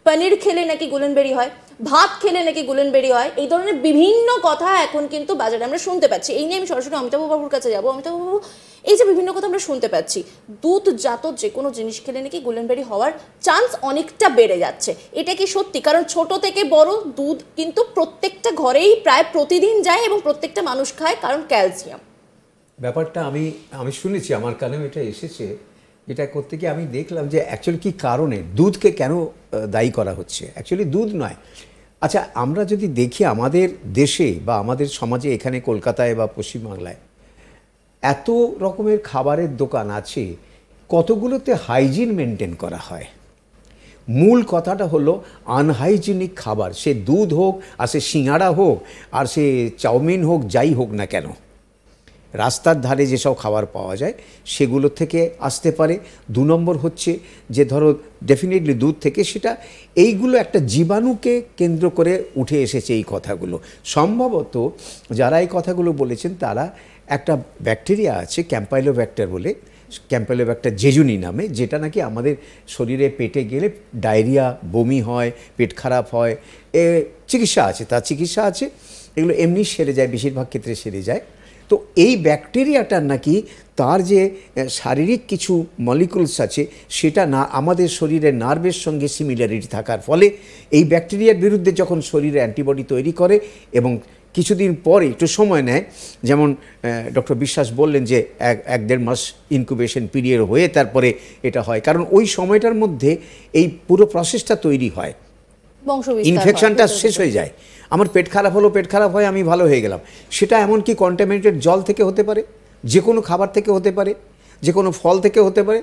পনির খেলে নাকি গুলেনবেরি হয়, ভাত খেলে নাকি গুলেনবেরি হয়, এই ধরনের বিভিন্ন কথা এখন কিন্তু বাজারে আমরা শুনতে পাচ্ছি। এই নিয়ে আমি সরাসরি অমিতাভ বাবুর কাছে যাবো। অমিতাভ বাবু, এই যে বিভিন্ন কথা আমরা শুনতে পাচ্ছি, দুধজাত যে কোনো জিনিস খেলে নাকি গুলেনবেরি হওয়ার চান্স অনেকটা বেড়ে যাচ্ছে, এটা কি সত্যি? কারণ ছোট থেকে বড় দুধ কিন্তু প্রত্যেকটা ঘরেই প্রায় প্রতিদিন যায় এবং প্রত্যেকটা মানুষ খায়, কারণ ক্যালসিয়াম। ব্যাপারটা আমি শুনেছি, আমার কানেও এটা এসেছে। এটা করতে গিয়ে আমি দেখলাম যে অ্যাকচুয়ালি কী কারণে দুধকে কেন দায়ী করা হচ্ছে। অ্যাকচুয়ালি দুধ নয়। আচ্ছা, আমরা যদি দেখি আমাদের দেশে বা আমাদের সমাজে, এখানে কলকাতায় বা পশ্চিমবাংলায় এত রকমের খাবারের দোকান আছে, কতগুলোতে হাইজিন মেনটেন করা হয়। মূল কথাটা হলো আনহাইজিনিক খাবার, সে দুধ হোক, আর সে সিঙ্গাড়া হোক, আর সে চাউমিন হোক, যাই হোক না কেন, রাস্তার ধারে যেসব খাবার পাওয়া যায় সেগুলো থেকে আসতে পারে। 2 নম্বর হচ্ছে যে ধরো ডেফিনেটলি দুধ থেকে, সেটা এইগুলো একটা জীবাণুকে কেন্দ্র করে উঠে এসেছে এই কথাগুলো। সম্ভবত যারা এই কথাগুলো বলেছেন তারা একটা ব্যাকটেরিয়া আছে ক্যাম্পাইলোব্যাক্টার বলে, ক্যাম্পাইলোব্যাক্টার জেজুনি নামে, যেটা নাকি আমাদের শরীরে পেটে গেলে ডায়রিয়া, বমি হয়, পেট খারাপ হয়, চিকিৎসা আছে, তার চিকিৎসা আছে, এগুলো এমনি সেরে যায়, বেশিরভাগ ক্ষেত্রে সেরে যায়। তো এই ব্যাকটেরিয়াটার নাকি তার যে শারীরিক কিছু মলিকুলস আছে সেটা না আমাদের শরীরের নার্ভের সঙ্গে সিমিলারিটি থাকার ফলে এই ব্যাকটেরিয়ার বিরুদ্ধে যখন শরীরে অ্যান্টিবডি তৈরি করে এবং কিছুদিন পরে একটু সময় নেয়, যেমন ডক্টর বিশ্বাস বললেন যে 1-1.5 মাস ইনকিউবেশন পিরিয়ড হয়ে তারপরে এটা হয়, কারণ ওই সময়টার মধ্যে এই পুরো প্রসেসটা তৈরি হয়, ইনফেকশনটা শেষ হয়ে যায়। আমার পেট খারাপ হলো, পেট খারাপ হয়, আমি ভালো হয়ে গেলাম, সেটা এমনকি কন্টামিনেটেড জল থেকে হতে পারে, যে কোনো খাবার থেকে হতে পারে, যে কোনো ফল থেকে হতে পারে,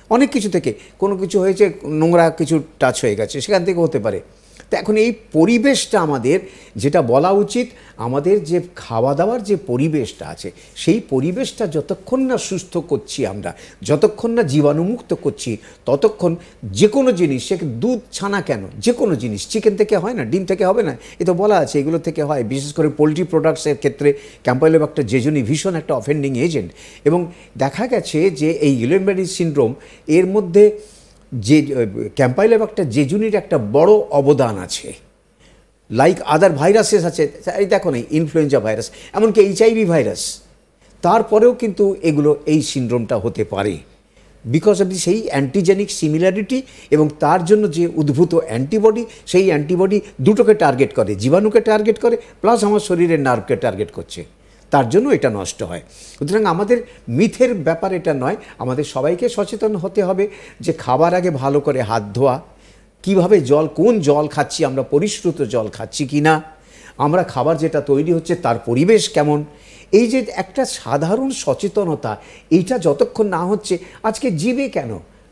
অনেক কিছু থেকে, কোনো কিছু হয়েছে, নোংরা কিছু টাচ হয়ে গেছে, সেখান থেকে হতে পারে। তো এখন এই পরিবেশটা আমাদের, যেটা বলা উচিত, আমাদের যে খাওয়া দাওয়ার যে পরিবেশটা আছে সেই পরিবেশটা যতক্ষণ না সুস্থ করছি আমরা, যতক্ষণ না জীবাণুমুক্ত করছি, ততক্ষণ যে কোনো জিনিস, সে দুধ ছানা কেন, যে কোনো জিনিস, চিকেন থেকে হয় না, ডিম থেকে হবে না, এ তো বলা আছে, এগুলো থেকে হয়। বিশেষ করে পোলট্রি প্রোডাক্টসের ক্ষেত্রে ক্যাম্পাইলোব্যাক্টার জেজুনি ভীষণ একটা অফেন্ডিং এজেন্ট, এবং দেখা গেছে যে এই গুলেনবেরি সিনড্রোম এর মধ্যে যে ক্যাম্পাইলোব্যাক্টার জেজুনির একটা বড় অবদান আছে। লাইক আদার ভাইরাসেস আছে, এই দেখো না, ইনফ্লুয়েঞ্জা ভাইরাস, এমনকি HIV ভাইরাস, তারপরেও কিন্তু এগুলো এই সিনড্রোমটা হতে পারে বিকজ অফ দি সেই অ্যান্টিজেনিক সিমিলারিটি, এবং তার জন্য যে উদ্ভূত অ্যান্টিবডি, সেই অ্যান্টিবডি দুটোকে টার্গেট করে, জীবাণুকে টার্গেট করে, প্লাস আমার শরীরের নার্ভকে টার্গেট করছে, তার জন্য এটা নষ্ট হয়। সুতরাং আমাদের মিথের ব্যাপার এটা নয়, আমাদের সবাইকে সচেতন হতে হবে যে খাবার আগে ভালো করে হাত ধোয়া, কিভাবে জল, কোন জল খাচ্ছি আমরা, পরিশ্রুত জল খাচ্ছি কি না, আমরা খাবার যেটা তৈরি হচ্ছে তার পরিবেশ কেমন, এই যে একটা সাধারণ সচেতনতা, এইটা যতক্ষণ না হচ্ছে, আজকে জিভে কেন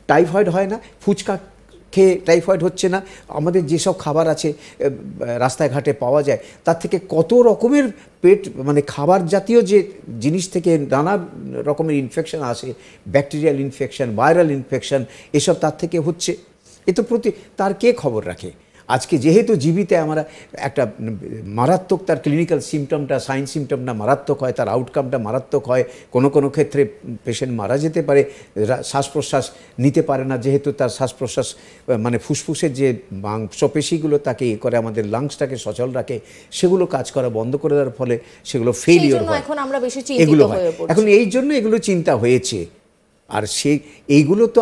টাইফয়েড হয় না, ফুচকা খেয়ে টাইফয়েড হচ্ছে না, আমাদের যেসব খাবার আছে রাস্তায় ঘাটে পাওয়া যায় তার থেকে কত রকমের পেট, মানে খাবার জাতীয় যে জিনিস থেকে নানা রকমের ইনফেকশন আসে, ব্যাকটেরিয়াল ইনফেকশন, ভাইরাল ইনফেকশন, এসব তার থেকে হচ্ছে। এ তো তার কে খবর রাখে? আজকে যেহেতু জীবিতে আমরা একটা মারাত্মক, তার ক্লিনিক্যাল সিমটমটা, সাইন সিমটমটা মারাত্মক হয়, তার আউটকামটা মারাত্মক হয়, কোনো কোনো ক্ষেত্রে পেশেন্ট মারা যেতে পারে, শ্বাস প্রশ্বাস নিতে পারে না, যেহেতু তার শ্বাস প্রশ্বাস মানে ফুসফুসের যে মাংসপেশিগুলো তাকে এ করে, আমাদের লাংসটাকে সচল রাখে, সেগুলো কাজ করা বন্ধ করে দেওয়ার ফলে সেগুলো ফেলিওর হয়, এগুলো হয়। এখন এই জন্য এগুলো চিন্তা হয়েছে। আর এইগুলো তো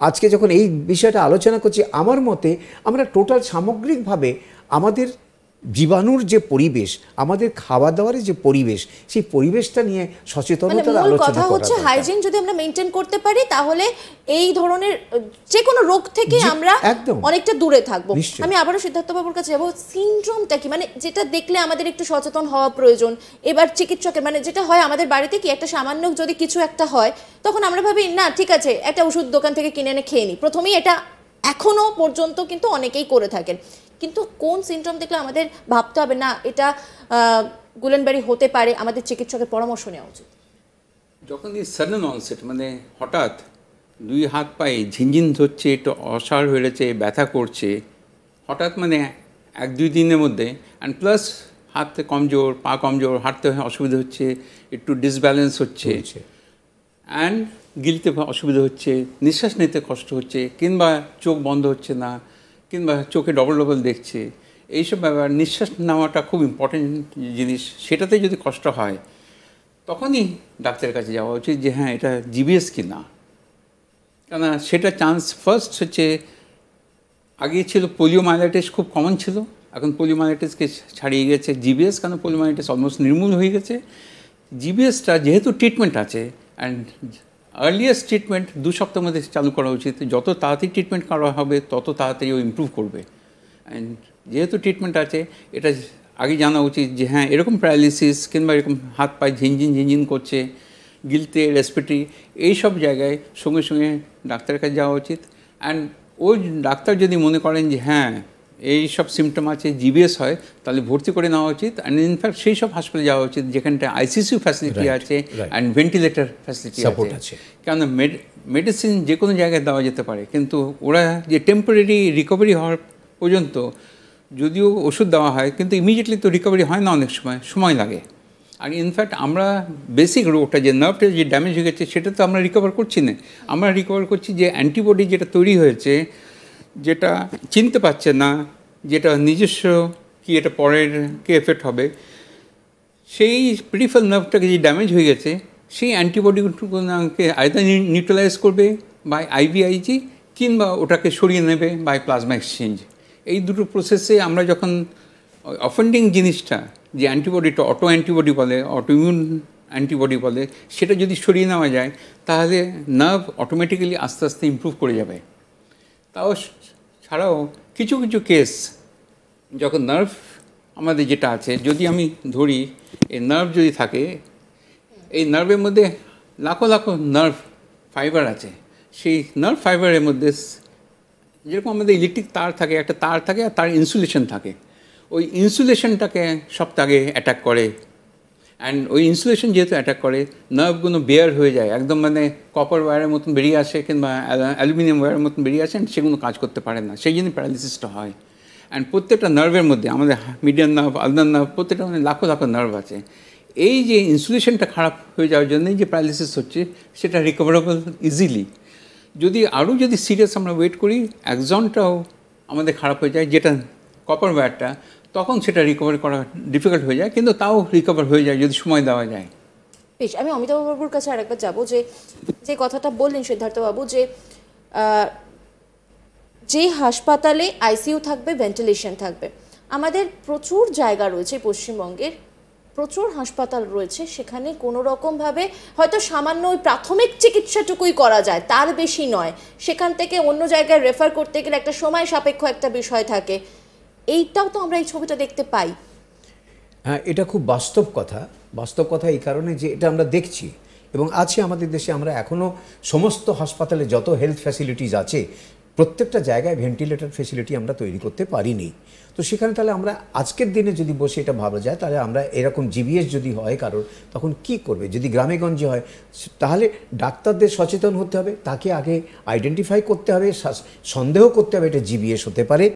আজকে যখন এই বিষয়টা আলোচনা করছি, আমার মতে আমরা টোটাল সামগ্রিকভাবে আমাদের জীবাণুর যে পরিবেশ, আমাদের খাওয়া দাওয়ারের যে পরিবেশ, সেই পরিবেশটা নিয়ে সচেতনতার আলোচনা করা হচ্ছে। হাইজিন যদি আমরা মেইনটেইন করতে পারি তাহলে এই ধরনের যে কোনো রোগ থেকে আমরা অনেকটা দূরে থাকবো। আমি আবারও সিদ্ধার্থ বাবুর কাছে যাবো। সিনড্রোমটা কি, মানে যেটা দেখলে আমাদের একটু সচেতন হওয়া প্রয়োজন। এবার চিকিৎসকের, মানে যেটা হয় আমাদের বাড়িতে কি, একটা সামান্য যদি কিছু একটা হয় তখন আমরা ভাবি না ঠিক আছে একটা ওষুধ দোকান থেকে কিনে এনে খেয়ে নিই, প্রথমেই এটা এখনো পর্যন্ত কিন্তু অনেকেই করে থাকেন। কিন্তু কোন সিমটম দেখলে আমাদের ভাবতে হবে না এটা গুলেনবেরি হতে পারে, আমাদের চিকিৎসকের পরামর্শ নেওয়া উচিত? যখন এই সাডেন অনসেট, মানে হঠাৎ 2 হাত পায়ে ঝিনঝিন ধরছে, একটু অসাড় হয়েছে, ব্যথা করছে হঠাৎ, মানে 1-2 দিনের মধ্যে, অ্যান্ড প্লাস হাতে কমজোর, পা কমজোর, হাঁটতে অসুবিধা হচ্ছে, একটু ডিসব্যালেন্স হচ্ছে, অ্যান্ড গিলতে অসুবিধা হচ্ছে, নিঃশ্বাস নিতে কষ্ট হচ্ছে, কিংবা চোখ বন্ধ হচ্ছে না, কিংবা চোখে ডবল ডবল দেখছে, এইসব ব্যাপার, নিঃশ্বাস নেওয়াটা খুব ইম্পর্টেন্ট জিনিস, সেটাতে যদি কষ্ট হয় তখনই ডাক্তারের কাছে যাওয়া উচিত যে হ্যাঁ এটা জিবিএস কি না। কেননা সেটা চান্স ফার্স্ট হচ্ছে, আগে ছিল পোলিওমাইলাইটিস খুব কমন ছিল, এখন পোলিওমাইলাইটিসকে ছাড়িয়ে গেছে জিবিএস, কারণ পোলিওমাইলাইটিস অলমোস্ট নির্মূল হয়ে গেছে। জিবিএসটা যেহেতু ট্রিটমেন্ট আছে, অ্যান্ড আর্লিয়েস্ট ট্রিটমেন্ট 2 সপ্তাহের মধ্যে চালু করা উচিত, যত তাড়াতাড়ি ট্রিটমেন্ট করা হবে তত তাড়াতাড়ি ও ইমপ্রুভ করবে। অ্যান্ড যেহেতু ট্রিটমেন্ট আছে, এটা আগে জানা উচিত যে হ্যাঁ এরকম প্যারালিসিস কিংবা এরকম হাত পায়ে ঝিনঝিন করছে, গিলতে, রেসপিরেটরি, এইসব জায়গায় সঙ্গে সঙ্গে ডাক্তারের কাছে যাওয়া উচিত। অ্যান্ড ওই ডাক্তার যদি মনে করেন যে হ্যাঁ এই সব সিমটম আছে, জিবিএস হয়, তাহলে ভর্তি করে নেওয়া উচিত। অ্যান্ড ইনফ্যাক্ট সেই সব হাসপাতালে যাওয়া উচিত যেখানটা আইসিসিউ ফ্যাসিলিটি আছে অ্যান্ড ভেন্টিলেটর ফ্যাসিলিটি আছে। কেন মেডিসিন যে কোনো জায়গায় দেওয়া যেতে পারে, কিন্তু ওরা যে টেম্পোরারি রিকভারি হওয়ার পর্যন্ত যদিও ওষুধ দেওয়া হয়, কিন্তু ইমিডিয়েটলি তো রিকভারি হয় না, অনেক সময় লাগে। আর ইনফ্যাক্ট আমরা বেসিক রোগটা, যে নার্ভটা যে ড্যামেজ হয়ে গেছে, সেটা তো আমরা রিকভার করছি না। আমরা রিকভার করছি যে অ্যান্টিবডি যেটা তৈরি হয়েছে, যেটা চিনতে পারছে না, যেটা নিজস্ব কি এটা পরের কে এফেক্ট হবে, সেই পেরিফেরাল নার্ভটাকে যে ড্যামেজ হয়ে গেছে, সেই অ্যান্টিবডিগুলোকে আইদার নিউট্রালাইজ করবে বাই আইভিআইজি, কিংবা ওটাকে সরিয়ে নেবে বাই প্লাজমা এক্সচেঞ্জ। এই দুটো প্রসেসে আমরা যখন অফেন্ডিং জিনিসটা, যে অ্যান্টিবডিটা অটো অ্যান্টিবডি বলে, অটো ইমিউন অ্যান্টিবডি বলে, সেটা যদি সরিয়ে নেওয়া যায়, তাহলে নার্ভ অটোমেটিক্যালি আস্তে আস্তে ইমপ্রুভ করে যাবে। তাও ছাড়াও কিছু কিছু কেস যখন নার্ভ আমাদের যেটা আছে, যদি আমি ধরি এই নার্ভ যদি থাকে, এই নার্ভের মধ্যে লাখো লাখো নার্ভ ফাইবার আছে। সেই নার্ভ ফাইবারের মধ্যে যেরকম আমাদের ইলেকট্রিক তার থাকে, একটা তার থাকে, আর তার ইনসুলেশন থাকে। ওই ইনসুলেশনটাকে সবটাকে অ্যাটাক করে। অ্যান্ড ওই ইনসুলেশন যেহেতু অ্যাটাক করে, নার্ভগুলো বেয়ার হয়ে যায়, একদম মানে কপার ওয়্যারের মতন বেরিয়ে আসে, কিংবা অ্যালুমিনিয়াম ওয়্যারের মতন বেরিয়ে আসে, সেগুলো কাজ করতে পারে না, সেই জন্য প্যারালিসিসটা হয়। অ্যান্ড প্রত্যেকটা নার্ভের মধ্যে, আমাদের মিডিয়ান নার্ভ, আলনার নার্ভ, প্রত্যেকটা মানে লাখো লাখো নার্ভ আছে। এই যে ইনসুলেশনটা খারাপ হয়ে যাওয়ার জন্যই যে প্যারালিসিস হচ্ছে, সেটা রিকভারেবল ইজিলি। যদি আরও যদি সিরিয়াস আমরা ওয়েট করি, অ্যাক্সনটাও আমাদের খারাপ হয়ে যায়, যেটা কপার ওয়্যারটা, তখন সেটা রিকভারি করা ডিফিকাল্ট হয়ে যায়, কিন্তু তাও রিকভার হয়ে যায় যদি সময় দেওয়া যায়। বেশ, আমি অমিতাভবাবুর কাছে আরেকবার যাবো, যে কথাটা বললেন সিদ্ধার্থবাবু, যে হাসপাতালে আইসিইউ থাকবে, ভেন্টিলেশন থাকবে, আমাদের প্রচুর জায়গা রয়েছে পশ্চিমবঙ্গের, প্রচুর হাসপাতাল রয়েছে, সেখানে কোনো রকমভাবে হয়তো সামান্য ওই প্রাথমিক চিকিৎসাটুকুই করা যায়, তার বেশি নয়। সেখান থেকে অন্য জায়গায় রেফার করতে গেলে একটা সময় সাপেক্ষ একটা বিষয় থাকে। এইটাও তো আমরা এই ছবিটা দেখতে পাই। হ্যাঁ, এটা খুব বাস্তব কথা এই কারণে যে এটা আমরা দেখছি এবং আছে আমাদের দেশে। আমরা এখনও সমস্ত হাসপাতালে যত হেলথ ফ্যাসিলিটিস আছে, প্রত্যেকটা জায়গায় ভেন্টিলেটর ফ্যাসিলিটি আমরা তৈরি করতে পারিনি। তো সেখানে তাহলে আমরা আজকের দিনে যদি বসে এটা ভাবা যায়, তাহলে আমরা এরকম জিবিএস যদি হয় কারোর, তখন কি করবে? যদি গ্রামে গঞ্জে হয়, তাহলে ডাক্তারদের সচেতন হতে হবে, তাকে আগে আইডেন্টিফাই করতে হবে, সন্দেহ করতে হবে এটা জিবিএস হতে পারে।